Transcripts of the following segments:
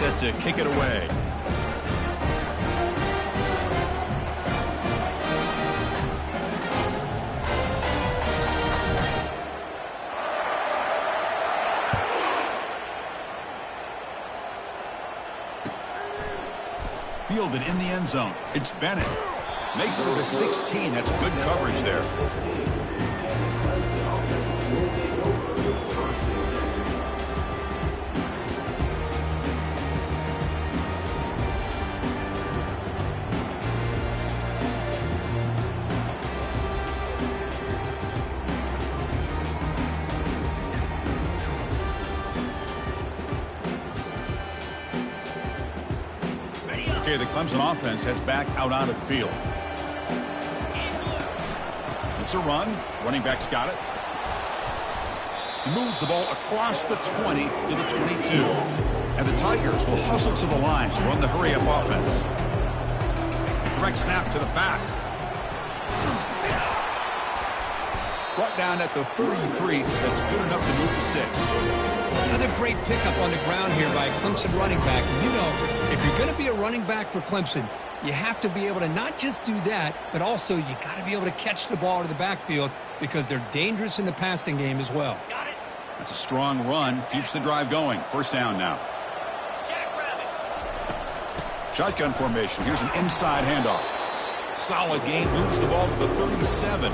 set to kick it away. Fielded in the end zone. It's Bennett. Makes it to the 16. That's good coverage there. Okay, the Clemson offense heads back out onto the field. It's a run. Running back's got it. He moves the ball across the 20 to the 22. And the Tigers will hustle to the line to run the hurry-up offense. Direct snap to the back. Brought down at the 33. That's good enough to move the sticks. Another great pickup on the ground here by a Clemson running back. And you know, if you're going to be a running back for Clemson, you have to be able to not just do that, but also you got to be able to catch the ball to the backfield because they're dangerous in the passing game as well. That's a strong run. Keeps the drive going. First down now. Shotgun formation. Here's an inside handoff. Solid gain. Moves the ball to the 37.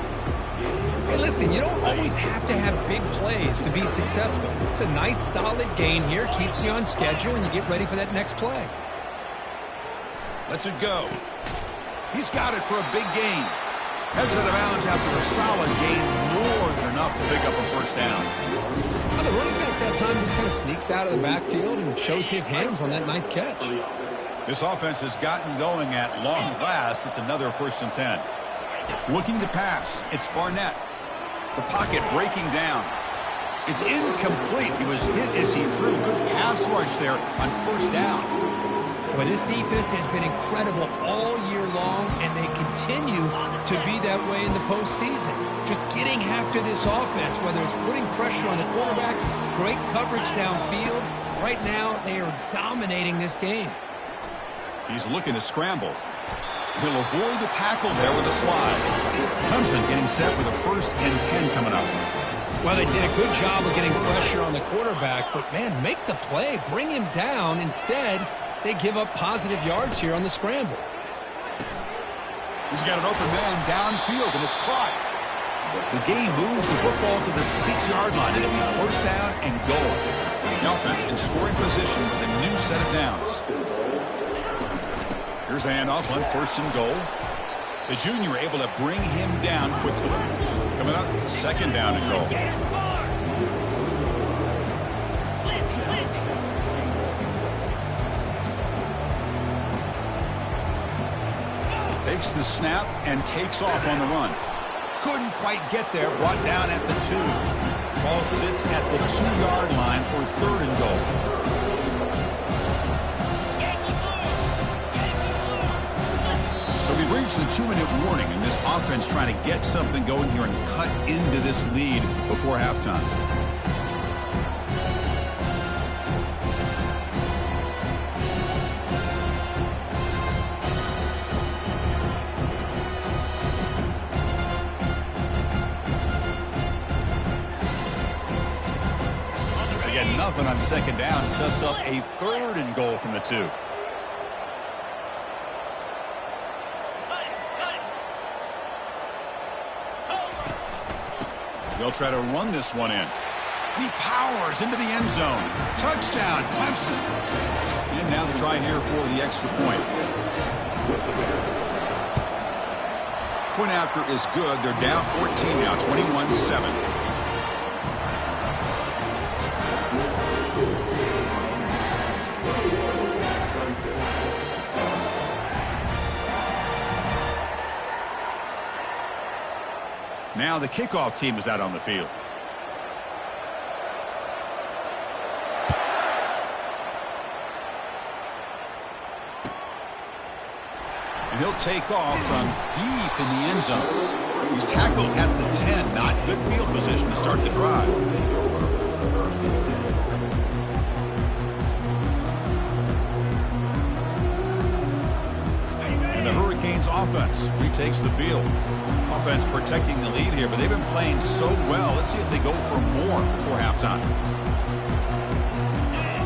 Hey, listen, you don't always have to have big plays to be successful. It's a nice, solid gain here. Keeps you on schedule, and you get ready for that next play. Lets it go. He's got it for a big gain. Heads out of bounds after a solid gain. More than enough to pick up a first down. Well, the running back that time just kind of sneaks out of the backfield and shows his hands on that nice catch. This offense has gotten going at long last. It's another 1st and 10. Looking to pass. It's Barnett. The pocket breaking down. It's incomplete. He was hit as he threw. Good pass rush there on first down. Well, this defense has been incredible all year long, and they continue to be that way in the postseason. Just getting after this offense, whether it's putting pressure on the quarterback, great coverage downfield. Right now, they are dominating this game. He's looking to scramble. He'll avoid the tackle there with a slide. Clemson getting set with a 1st and 10 coming up. Well, they did a good job of getting pressure on the quarterback, but, man, make the play. Bring him down. Instead, they give up positive yards here on the scramble. He's got an open man downfield, and it's caught. The game moves the football to the 6-yard line, and it'll be first down and goal. The offense in scoring position with a new set of downs. Here's the handoff on 1st and goal. The junior able to bring him down quickly. Coming up, 2nd down and goal. Takes the snap and takes off on the run. Couldn't quite get there. Brought down at the 2. Ball sits at the 2-yard line for 3rd and goal. So we've reached the 2-minute warning, and this offense trying to get something going here and cut into this lead before halftime. They get nothing on 2nd down. Sets up a 3rd and goal from the 2. They'll try to run this one in. He powers into the end zone. Touchdown, Clemson. And now the try here for the extra point. Point after is good. They're down 14 now, 21-7. Now the kickoff team is out on the field. And he'll take off from deep in the end zone. He's tackled at the 10. Not good field position to start the drive. offense retakes the field. Offense protecting the lead here, but they've been playing so well. Let's see if they go for more before halftime.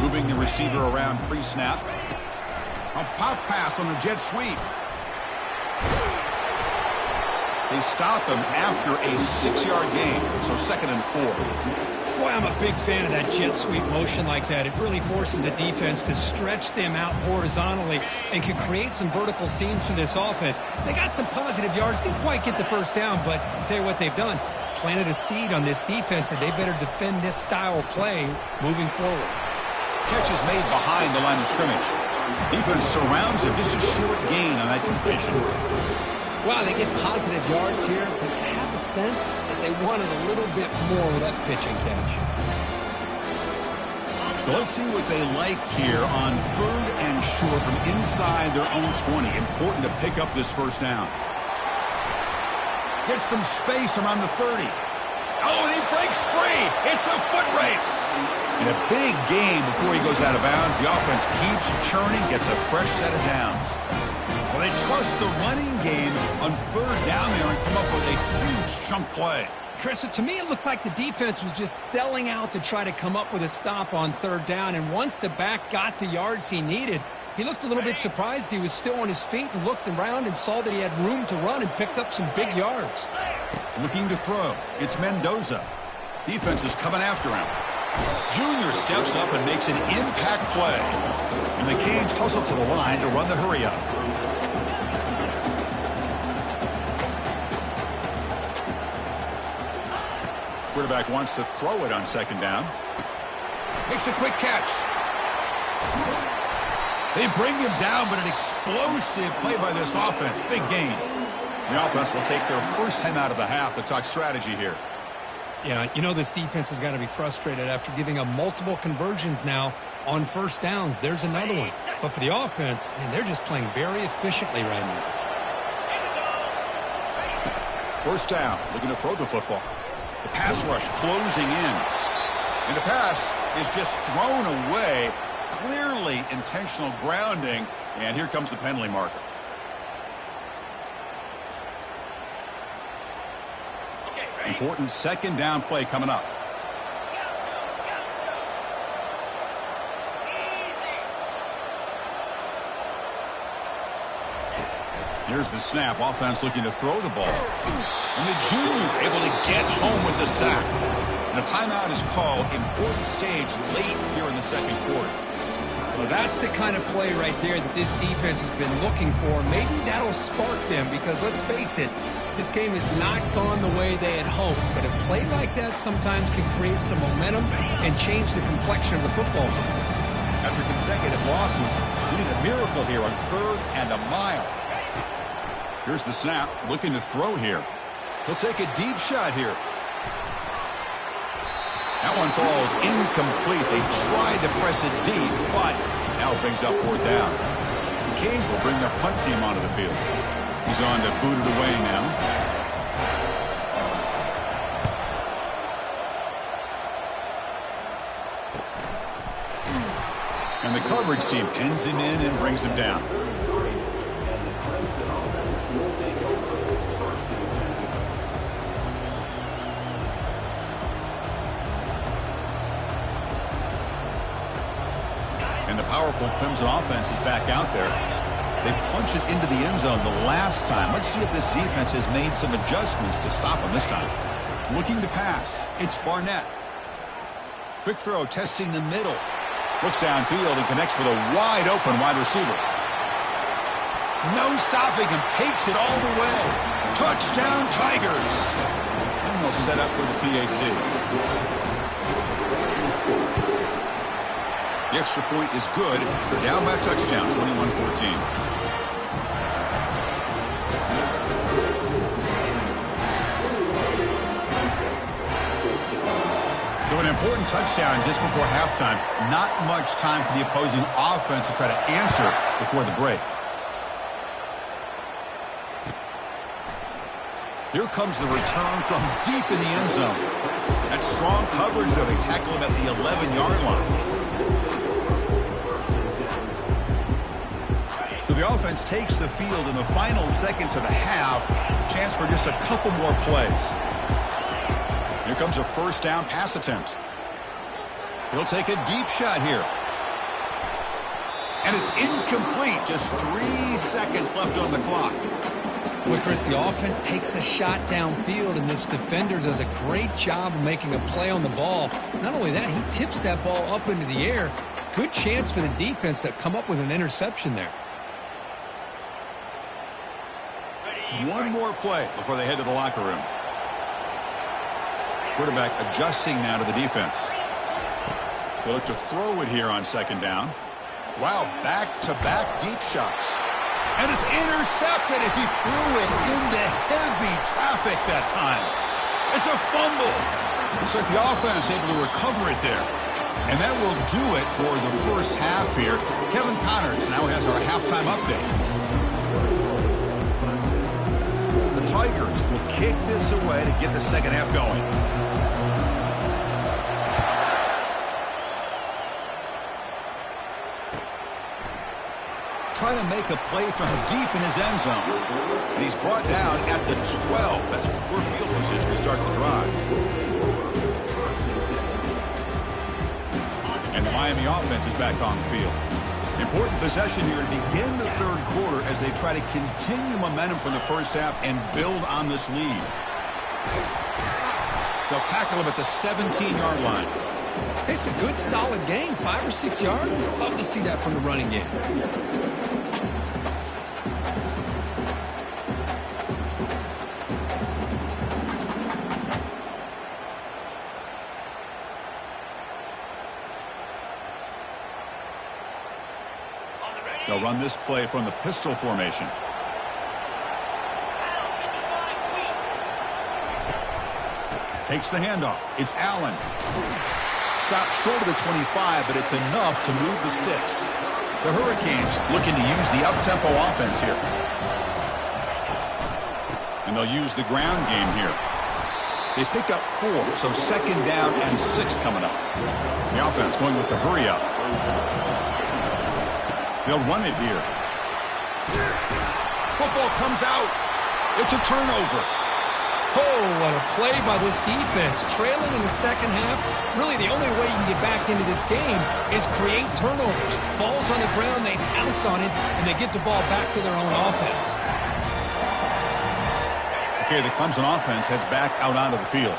Moving the receiver around pre-snap. A pop pass on the jet sweep. They stop him after a 6-yard gain, so 2nd and 4. Boy, I'm a big fan of that jet sweep motion like that. It really forces a defense to stretch them out horizontally and can create some vertical seams for this offense. They got some positive yards, didn't quite get the first down, but I'll tell you what they've done. Planted a seed on this defense, and they better defend this style of play moving forward. Catch is made behind the line of scrimmage. Defense surrounds him, just a short gain on that completion. Wow, they get positive yards here, but I have a sense that they wanted a little bit more with that pitch and catch. So let's see what they like here on 3rd and short from inside their own 20. Important to pick up this first down. Gets some space around the 30. Oh, and he breaks free. It's a foot race. And a big gain before he goes out of bounds. The offense keeps churning, gets a fresh set of downs. Well, they trust the running game on 3rd down there and come up with a huge chunk play. Chris, to me, it looked like the defense was just selling out to try to come up with a stop on 3rd down. And once the back got the yards he needed, he looked a little bit surprised. He was still on his feet and looked around and saw that he had room to run and picked up some big yards. Looking to throw. It's Mendoza. Defense is coming after him. Junior steps up and makes an impact play. And the Canes hustle to the line to run the hurry up. Quarterback wants to throw it on 2nd down. Makes a quick catch. They bring him down, but an explosive play by this offense. Big gain. The offense will take their first time out of the half to talk strategy here. Yeah, you know this defense has got to be frustrated after giving up multiple conversions now on 1st downs. There's another one. But for the offense, man, they're just playing very efficiently right now. 1st down, looking to throw the football. The pass rush closing in. And the pass is just thrown away. Clearly intentional grounding. And here comes the penalty marker. Important 2nd down play coming up. Here's the snap. Offense looking to throw the ball. And the junior able to get home with the sack. And a timeout is called. Important stage late here in the 2nd quarter. Well, that's the kind of play right there that this defense has been looking for. Maybe that'll spark them because, let's face it, this game has not gone the way they had hoped. But a play like that sometimes can create some momentum and change the complexion of the football game. After consecutive losses, we need a miracle here on 3rd and a mile. Here's the snap. Looking to throw here. He'll take a deep shot here. That one falls incomplete. They tried to press it deep, but now brings up 4th down. The Canes will bring their punt team onto the field. He's on to boot it away now. And the coverage team pins him in and brings him down. And the powerful Clemson offense is back out there. They punched it into the end zone the last time. Let's see if this defense has made some adjustments to stop them this time. Looking to pass. It's Barnett. Quick throw, testing the middle. Looks downfield and connects with a wide open wide receiver. No stopping him. Takes it all the way. Touchdown, Tigers. And they'll set up for the PAT. The extra point is good. They're down by a touchdown, 21-14. So an important touchdown just before halftime. Not much time for the opposing offense to try to answer before the break. Here comes the return from deep in the end zone. That strong coverage, though. They tackle him at the 11-yard line. So So the offense takes the field in the final seconds of the half. Chance for just a couple more plays. Here comes a first down pass attempt. He'll take a deep shot here. And it's incomplete. Just 3 seconds left on the clock. Well, Chris, the offense takes a shot downfield, and this defender does a great job of making a play on the ball. Not only that, he tips that ball up into the air. Good chance for the defense to come up with an interception there. One more play before they head to the locker room. Quarterback adjusting now to the defense. They look to throw it here on second down. Wow, back-to-back deep shots. And it's intercepted as he threw it into heavy traffic that time. It's a fumble. Looks like the offense able to recover it there. And that will do it for the first half here. Kevin Connors now has our halftime update. The Tigers will kick this away to get the second half going. Trying to make a play from deep in his end zone. And he's brought down at the 12. That's poor field position to start the drive. And the Miami offense is back on the field. Important possession here to begin the third quarter as they try to continue momentum from the first half and build on this lead. They'll tackle him at the 17-yard line. It's a good, solid game. 5 or 6 yards. Love to see that from the running game. They'll run this play from the pistol formation. Takes the handoff. It's Allen. Stopped short of the 25, but it's enough to move the sticks. The Hurricanes looking to use the up-tempo offense here. And they'll use the ground game here. They pick up 4, so second down and 6 coming up. The offense going with the hurry-up. They'll run it here. Football comes out. It's a turnover. Oh, what a play by this defense. Trailing in the second half, really the only way you can get back into this game is create turnovers. Ball's on the ground, they pounce on it, and they get the ball back to their own offense. Okay, the Clemson offense heads back out onto the field.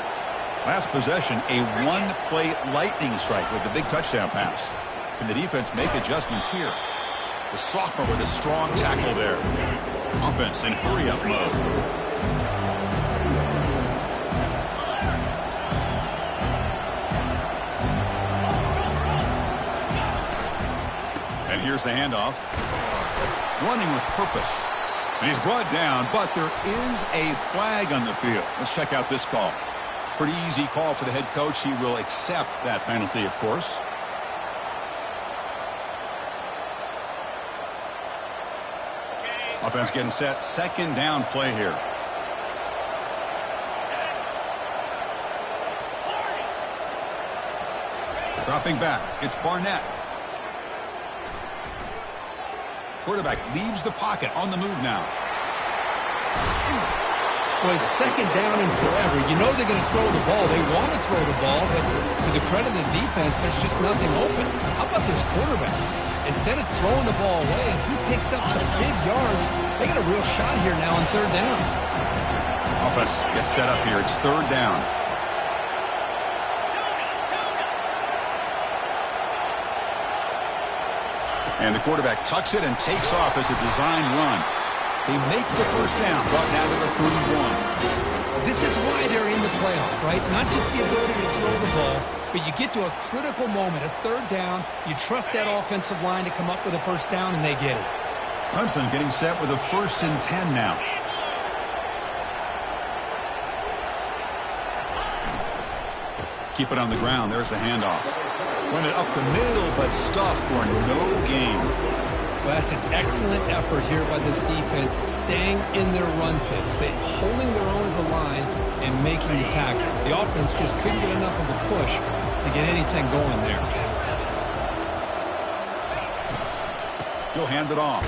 Last possession, a one-play lightning strike with the big touchdown pass. Can the defense make adjustments here? The sophomore with a strong tackle there. Offense in hurry-up mode. And here's the handoff. Running with purpose. And he's brought down, but there is a flag on the field. Let's check out this call. Pretty easy call for the head coach. He will accept that penalty, of course. Offense getting set. Second down play here. Dropping back. It's Barnett. Quarterback leaves the pocket on the move now. Well, it's second down and forever. You know they're going to throw the ball. They want to throw the ball, but to the credit of the defense, there's just nothing open. How about this quarterback? Instead of throwing the ball away, he picks up some big yards. They got a real shot here now on third down. Offense gets set up here. It's third down. And the quarterback tucks it and takes off as a design run. They make the first down, brought down to the 31. This is why they're in the playoff, right? Not just the ability to throw the ball, but you get to a critical moment, a third down. You trust that offensive line to come up with a first down, and they get it. Clemson getting set with a 1st and 10 now. Keep it on the ground. There's the handoff. Run it up the middle, but stuffed for no gain. Well, that's an excellent effort here by this defense, staying in their run fix. They're holding their own at the line and making the tackle. The offense just couldn't get enough of a push to get anything going there. He'll hand it off.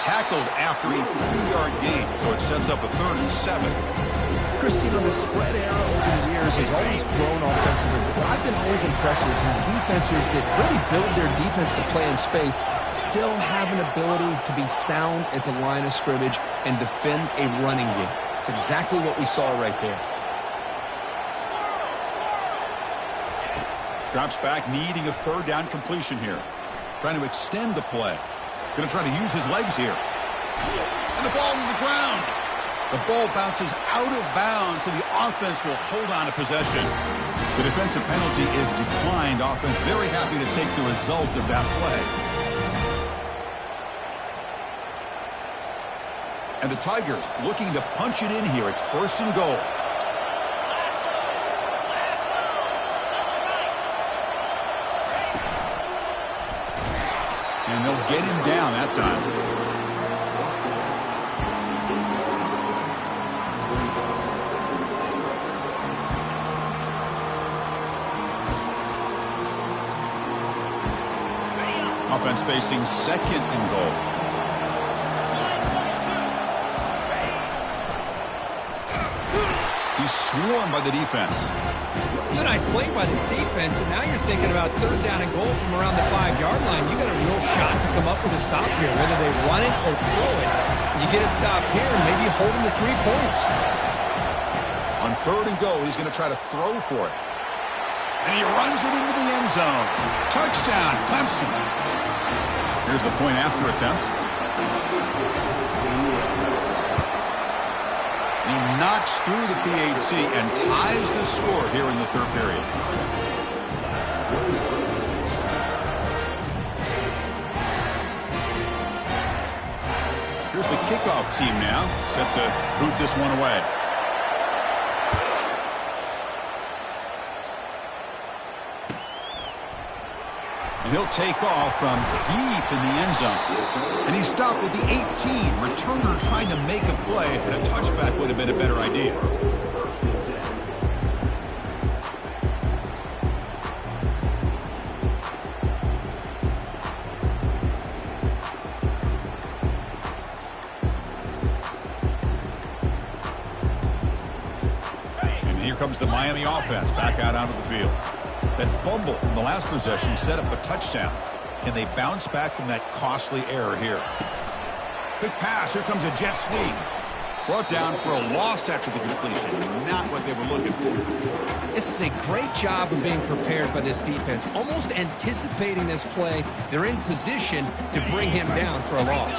tackled after a 3-yard gain, so it sets up a 3rd and 7. Christine, the spread era over the years has always grown offensively, but I've been always impressed with defenses that really build their defense to play in space, still have an ability to be sound at the line of scrimmage and defend a running game. It's exactly what we saw right there. Drops back, needing a 3rd down completion here. Trying to extend the play. Going to try to use his legs here. And the ball to the ground. The ball bounces out of bounds, so the offense will hold on to possession. The defensive penalty is declined. Offense very happy to take the result of that play. And the Tigers looking to punch it in here. It's 1st and goal. And they'll get him down that time. Offense facing 2nd and goal. He's swarmed by the defense. It's a nice play by this defense, and now you're thinking about 3rd down and goal from around the 5-yard line. You got a real shot to come up with a stop here, whether they run it or throw it. You get a stop here and maybe hold them to 3 points. On 3rd and goal, he's going to try to throw for it. And he runs it into the end zone. Touchdown, Clemson. Here's the point after attempt. He knocks through the PAT and ties the score here in the 3rd period. Here's the kickoff team now, set to boot this one away. And he'll take off from deep in the end zone. And he stopped with the 18. Returner trying to make a play, and a touchback would have been a better idea. And here comes the Miami offense back out onto the field. That fumble in the last possession set up a touchdown. Can they bounce back from that costly error here? Big pass. Here comes a jet sweep. Brought down for a loss after the completion. Not what they were looking for. This is a great job of being prepared by this defense. Almost anticipating this play. They're in position to bring him down for a loss.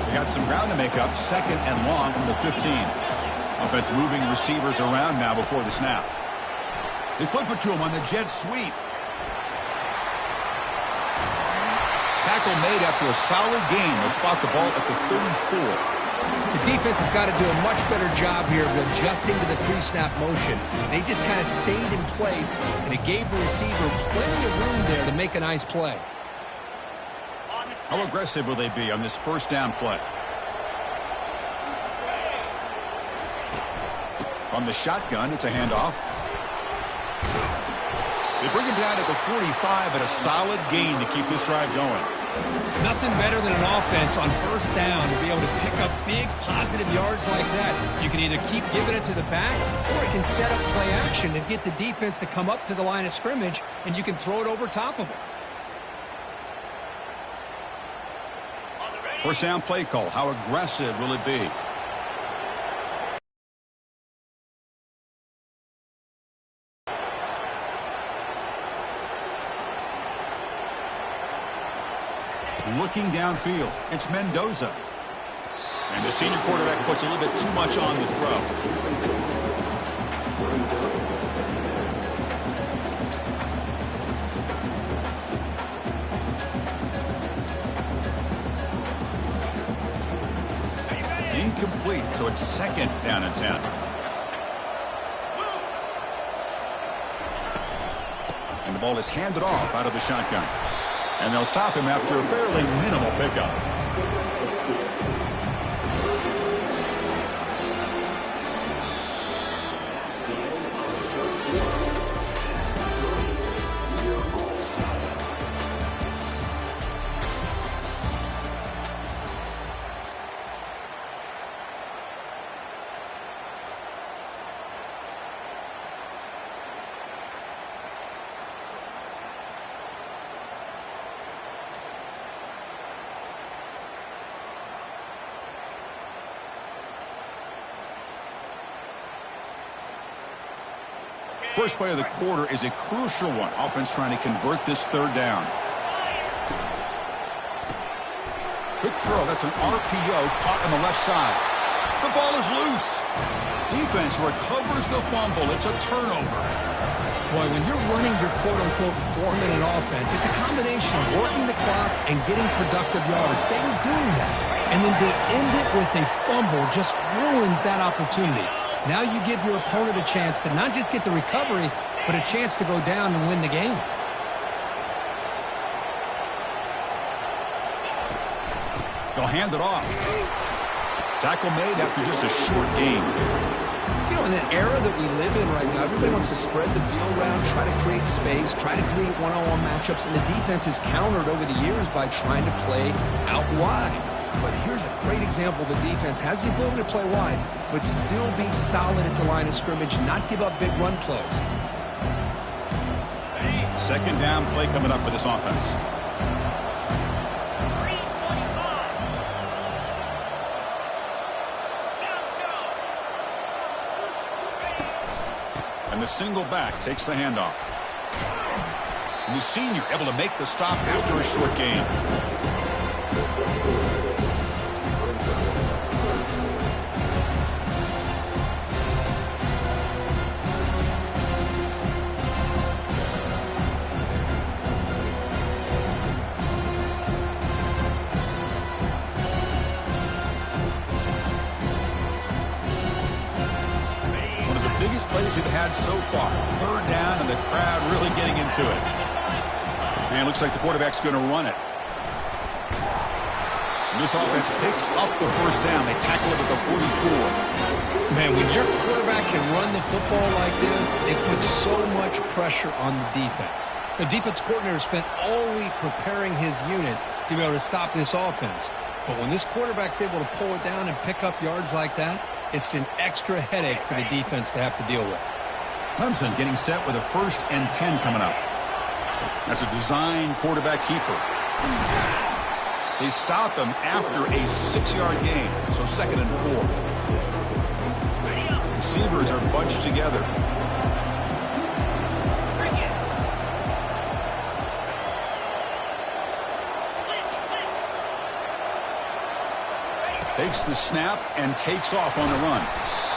They got some ground to make up. 2nd and long from the 15. Offense moving receivers around now before the snap. They flip it to him on the jet sweep. Tackle made after a solid gain. They'll spot the ball at the 34. The defense has got to do a much better job here of adjusting to the pre-snap motion. They just kind of stayed in place, and it gave the receiver plenty of room there to make a nice play. How aggressive will they be on this 1st down play? From the shotgun, it's a handoff. They bring him down at the 45, but a solid gain to keep this drive going. Nothing better than an offense on 1st down to be able to pick up big positive yards like that. You can either keep giving it to the back, or it can set up play action and get the defense to come up to the line of scrimmage, and you can throw it over top of them. 1st down play call. How aggressive will it be? Looking downfield, it's Mendoza. And the senior quarterback puts a little bit too much on the throw. Incomplete, so it's 2nd down and 10. And the ball is handed off out of the shotgun. And they'll stop him after a fairly minimal pickup. First play of the quarter is a crucial one. Offense trying to convert this third down. Quick throw. That's an RPO caught on the left side. The ball is loose. Defense recovers the fumble. It's a turnover. Boy, when you're running your quote-unquote 4-minute offense, it's a combination of working the clock and getting productive yards. They were doing that. And then to end it with a fumble just ruins that opportunity. Now you give your opponent a chance to not just get the recovery, but a chance to go down and win the game. They'll hand it off. Tackle made after just a short gain. You know, in the era that we live in right now, everybody wants to spread the field around, try to create space, try to create one-on-one matchups, and the defense is countered over the years by trying to play out wide. But here's a great example. The defense has the ability to play wide, but still be solid at the line of scrimmage, not give up big run plays. Second down play coming up for this offense. And the single back takes the handoff. And the senior able to make the stop after a short gain. Plays we've had so far. Third down and the crowd really getting into it. And it looks like the quarterback's going to run it. And this offense picks up the first down. They tackle it at the 44. Man, when your quarterback can run the football like this, it puts so much pressure on the defense. The defense coordinator spent all week preparing his unit to be able to stop this offense. But when this quarterback's able to pull it down and pick up yards like that, it's an extra headache for the defense to have to deal with. Clemson getting set with a 1st and 10 coming up. That's a design quarterback keeper. They stop him after a 6-yard gain, so 2nd and 4. Receivers are bunched together. Takes the snap and takes off on the run.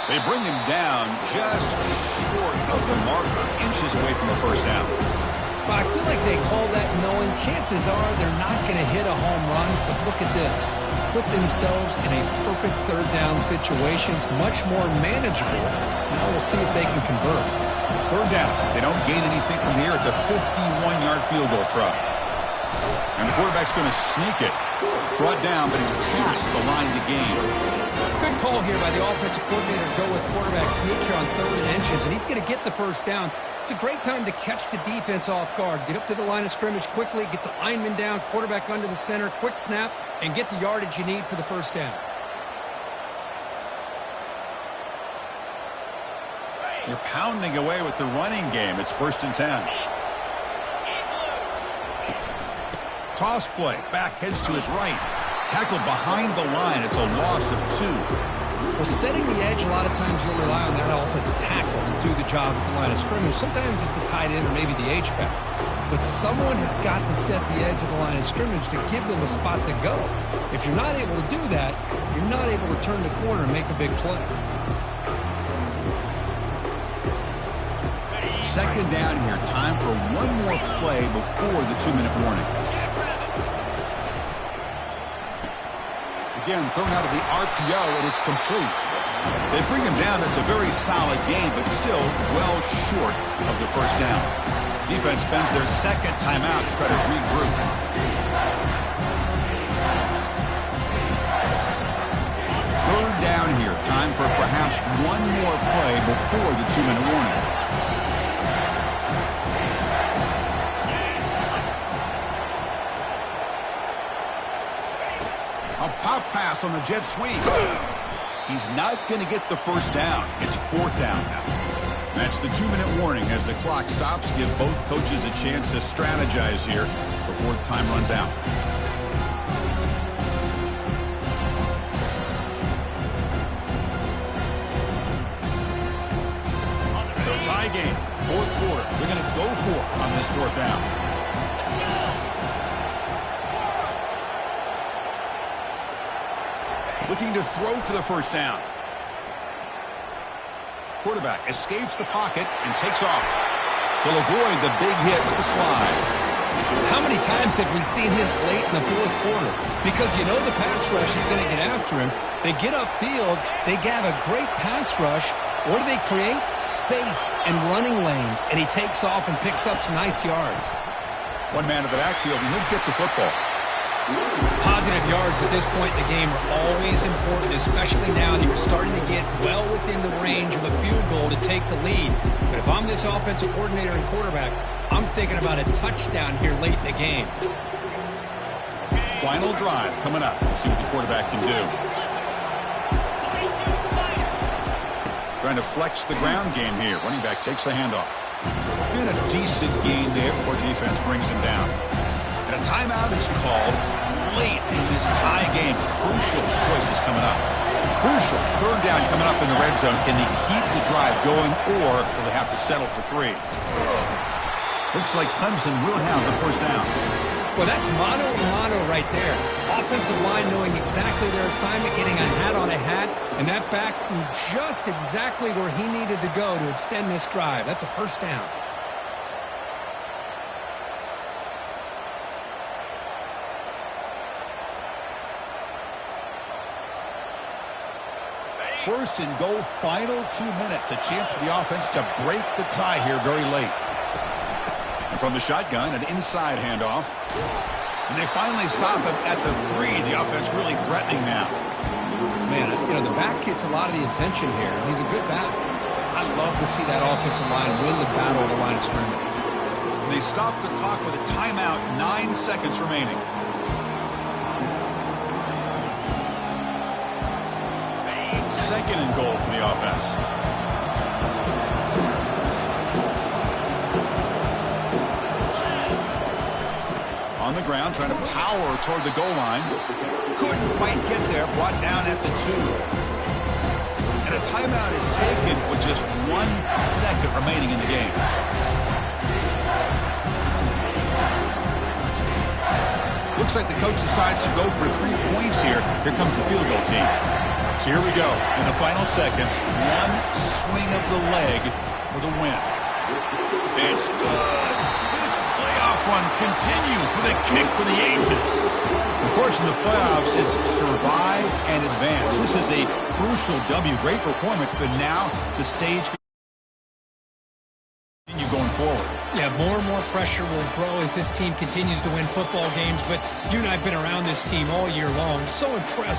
They bring him down just short of the marker, inches away from the first down. But I feel like they call that knowing chances are they're not going to hit a home run. But look at this. Put themselves in a perfect third down situation. It's much more manageable. Now we'll see if they can convert. Third down. They don't gain anything from here. It's a 51-yard field goal try. And the quarterback's going to sneak it. Brought down, but he's past the line to gain. Good call here by the offensive coordinator to go with quarterback sneak here on 3rd and inches, and he's going to get the first down. It's a great time to catch the defense off guard. Get up to the line of scrimmage quickly, get the lineman down, quarterback under the center, quick snap, and get the yardage you need for the first down. You're pounding away with the running game. It's 1st and 10. Toss play. Back heads to his right. Tackled behind the line. It's a loss of 2. Well, setting the edge, a lot of times you'll rely on that offensive tackle to do the job at the line of scrimmage. Sometimes it's a tight end or maybe the H-back. But someone has got to set the edge of the line of scrimmage to give them a spot to go. If you're not able to do that, you're not able to turn the corner and make a big play. Second down here. Time for one more play before the 2-minute warning. Again, thrown out of the RPO, and it's complete. They bring him down. That's a very solid game, but still well short of the first down. Defense spends their 2nd timeout to try to regroup. Third down here. Time for perhaps one more play before the 2-minute warning. A pop pass on the jet sweep. He's not going to get the first down. It's 4th down now. That's the 2-minute warning as the clock stops. Give both coaches a chance to strategize here before time runs out. So tie game. fourth quarter. They're going to go for it on this fourth down. Looking to throw for the first down. Quarterback escapes the pocket and takes off. He'll avoid the big hit with the slide. How many times have we seen this late in the fourth quarter? Because you know the pass rush is going to get after him. They get upfield. They have a great pass rush. What do they create? Space and running lanes. And he takes off and picks up some nice yards. One man in the backfield, and he'll get the football. Positive yards at this point in the game are always important, especially now that you're starting to get well within the range of a field goal to take the lead. But if I'm this offensive coordinator and quarterback, I'm thinking about a touchdown here late in the game. Final drive coming up. Let's see what the quarterback can do. Trying to flex the ground game here. Running back takes the handoff. And a decent gain there before the defense brings him down. And a timeout is called late in this tie game. Crucial choices coming up. Crucial. Third down coming up in the red zone. Can they keep the drive going, or will they have to settle for 3? Looks like Clemson will have the first down. Well, that's mano a mano right there. Offensive line knowing exactly their assignment, getting a hat on a hat, and that back threw just exactly where he needed to go to extend this drive. That's a first down. First and goal, final 2 minutes. A chance for the offense to break the tie here very late. And from the shotgun, an inside handoff. And they finally stop him at the 3. The offense really threatening now. Man, you know, the back gets a lot of the attention here. He's a good back. I love to see that offensive line win the battle of the line of scrimmage. And they stop the clock with a timeout, 9 seconds remaining. Second and goal for the offense. On the ground, trying to power toward the goal line. Couldn't quite get there, brought down at the 2. And a timeout is taken with just 1 second remaining in the game. Looks like the coach decides to go for 3 points here. Here comes the field goal team. So here we go. In the final seconds, 1 swing of the leg for the win. It's good. This playoff run continues with a kick for the ages. Of course, in the playoffs, it's survive and advance. This is a crucial W. Great performance, but now the stage continue going forward. Yeah, more and more pressure will grow as this team continues to win football games. But you and I have been around this team all year long. So impressed